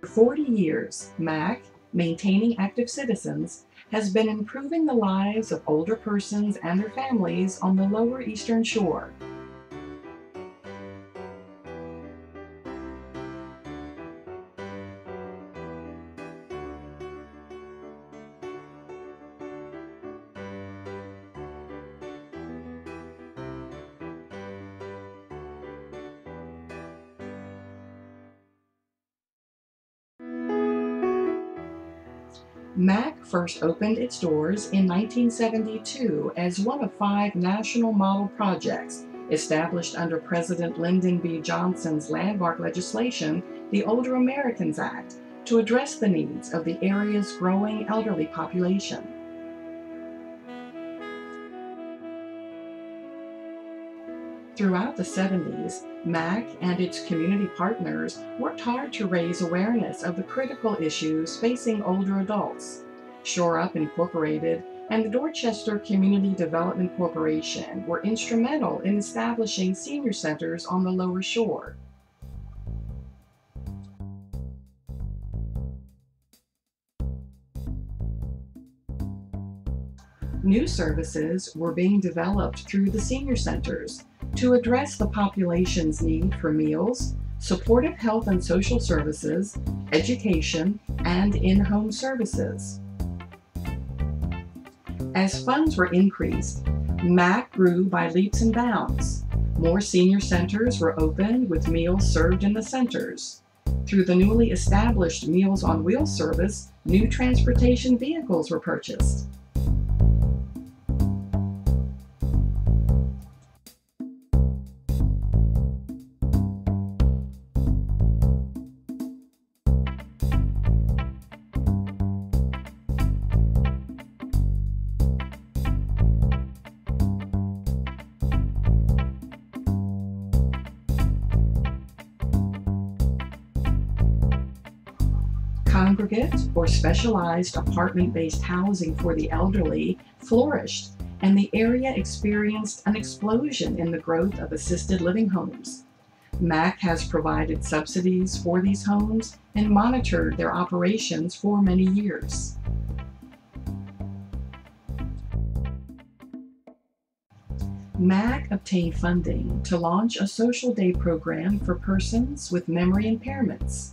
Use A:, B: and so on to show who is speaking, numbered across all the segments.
A: 40 years, MAC, Maintaining Active Citizens, has been improving the lives of older persons and their families on the Lower Eastern Shore. MAC first opened its doors in 1972 as one of 5 national model projects established under President Lyndon B. Johnson's landmark legislation, the Older Americans Act, to address the needs of the area's growing elderly population. Throughout the 70s, MAC and its community partners worked hard to raise awareness of the critical issues facing older adults. Shore Up Incorporated and the Dorchester Community Development Corporation were instrumental in establishing senior centers on the Lower Shore. New services were being developed through the senior centers to address the population's need for meals, supportive health and social services, education, and in-home services. As funds were increased, MAC grew by leaps and bounds. More senior centers were opened with meals served in the centers. Through the newly established Meals on Wheels service, new transportation vehicles were purchased. Congregate or specialized apartment-based housing for the elderly flourished, and the area experienced an explosion in the growth of assisted living homes. MAC has provided subsidies for these homes and monitored their operations for many years. MAC obtained funding to launch a social day program for persons with memory impairments.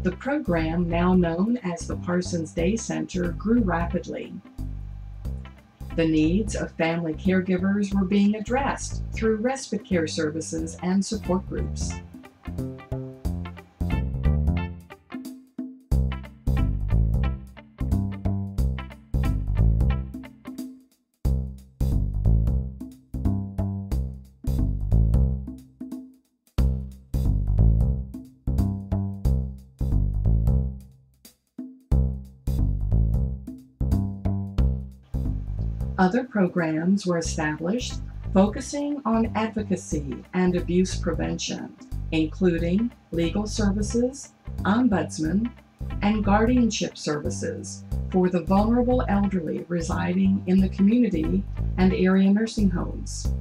A: The program, now known as the Parsons Day Center, grew rapidly. The needs of family caregivers were being addressed through respite care services and support groups. Other programs were established focusing on advocacy and abuse prevention, including legal services, ombudsman, and guardianship services for the vulnerable elderly residing in the community and area nursing homes,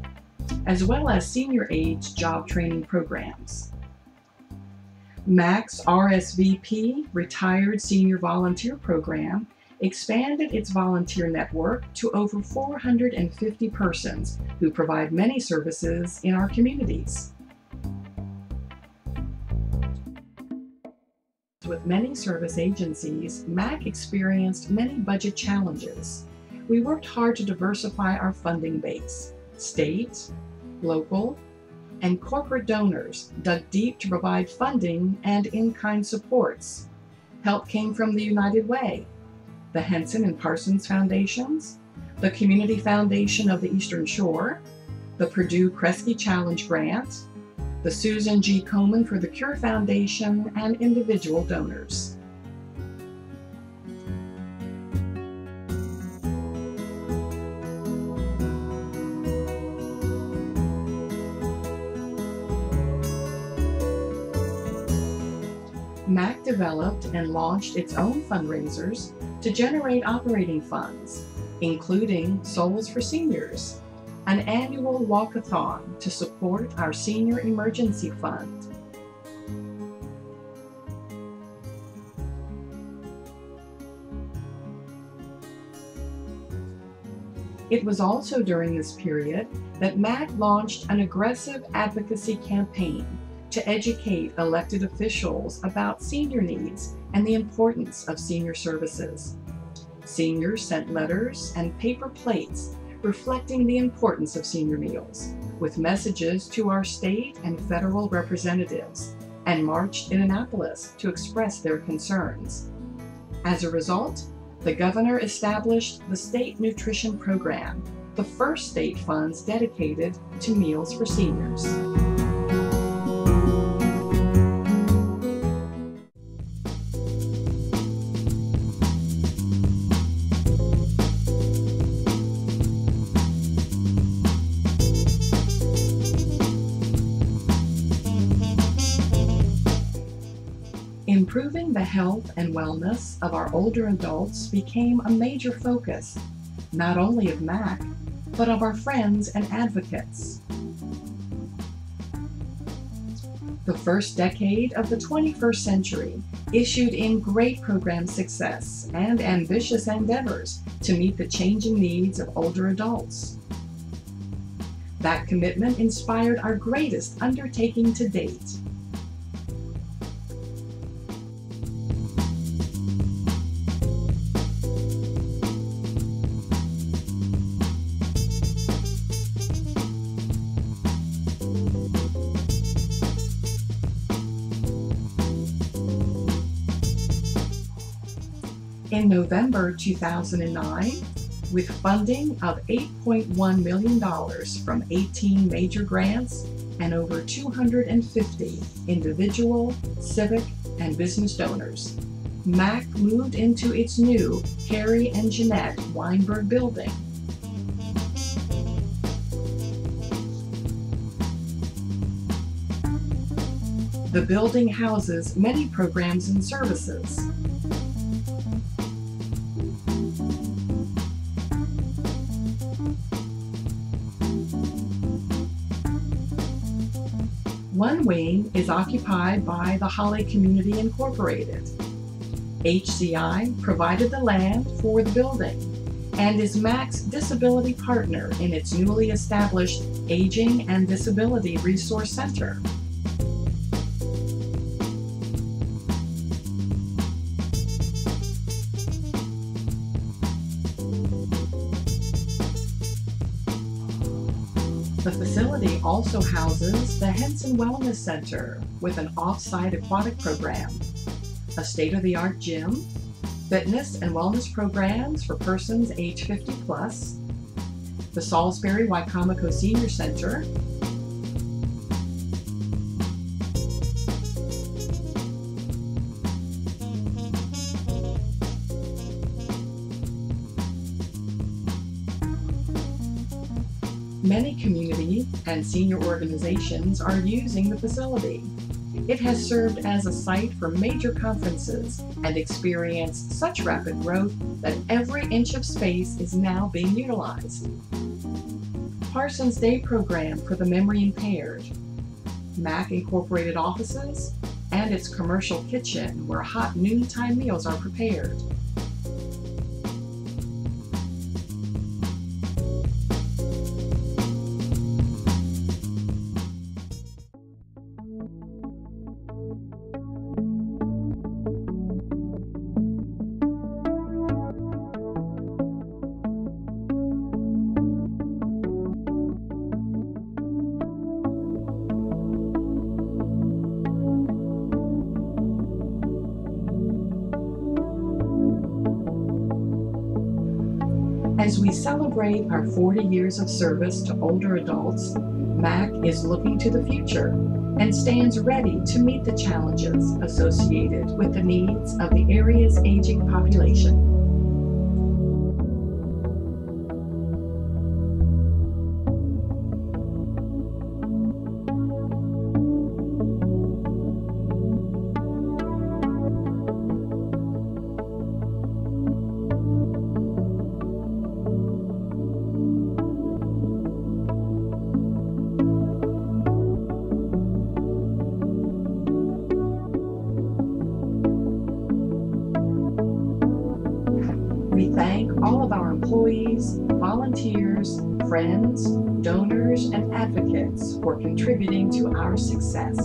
A: as well as senior-age job training programs. MAC's RSVP Retired Senior Volunteer Program expanded its volunteer network to over 450 persons who provide many services in our communities. With many service agencies, MAC experienced many budget challenges. We worked hard to diversify our funding base. State, local, and corporate donors dug deep to provide funding and in-kind supports. Help came from the United Way, the Henson and Parsons Foundations, the Community Foundation of the Eastern Shore, the Purdue Kresge Challenge Grant, the Susan G. Komen for the Cure Foundation, and individual donors. MAC developed and launched its own fundraisers to generate operating funds, including Souls for Seniors, an annual walkathon to support our Senior Emergency Fund. It was also during this period that MAC launched an aggressive advocacy campaign to educate elected officials about senior needs and the importance of senior services. Seniors sent letters and paper plates reflecting the importance of senior meals, with messages to our state and federal representatives, and marched in Annapolis to express their concerns. As a result, the governor established the State Nutrition Program, the first state funds dedicated to meals for seniors. Improving the health and wellness of our older adults became a major focus, not only of MAC, but of our friends and advocates. The first decade of the 21st century issued in great program success and ambitious endeavors to meet the changing needs of older adults. That commitment inspired our greatest undertaking to date. In November 2009, with funding of $8.1 million from 18 major grants and over 250 individual, civic, and business donors, MAC moved into its new Harry and Jeanette Weinberg building. The building houses many programs and services. One wing is occupied by the Holly Community Incorporated. HCI provided the land for the building and is MAC's disability partner in its newly established Aging and Disability Resource Center. The facility also houses the Henson Wellness Center with an off-site aquatic program, a state-of-the-art gym, fitness and wellness programs for persons age 50 plus, the Salisbury Wicomico Senior Center, Many community and senior organizations are using the facility. It has served as a site for major conferences and experienced such rapid growth that every inch of space is now being utilized. Parsons Day Program for the memory impaired, MAC Incorporated offices, and its commercial kitchen where hot noontime meals are prepared. As we celebrate our 40 years of service to older adults, MAC is looking to the future and stands ready to meet the challenges associated with the needs of the area's aging population. We thank all of our employees, volunteers, friends, donors, and advocates for contributing to our success.